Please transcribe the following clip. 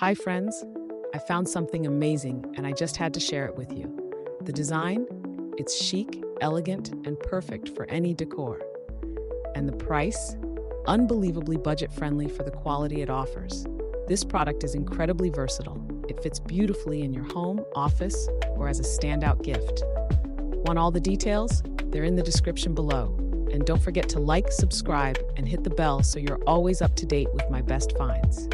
Hi friends, I found something amazing and I just had to share it with you. The design? It's chic, elegant, and perfect for any decor. And the price? Unbelievably budget-friendly for the quality it offers. This product is incredibly versatile. It fits beautifully in your home, office, or as a standout gift. Want all the details? They're in the description below. And don't forget to like, subscribe, and hit the bell so you're always up to date with my best finds.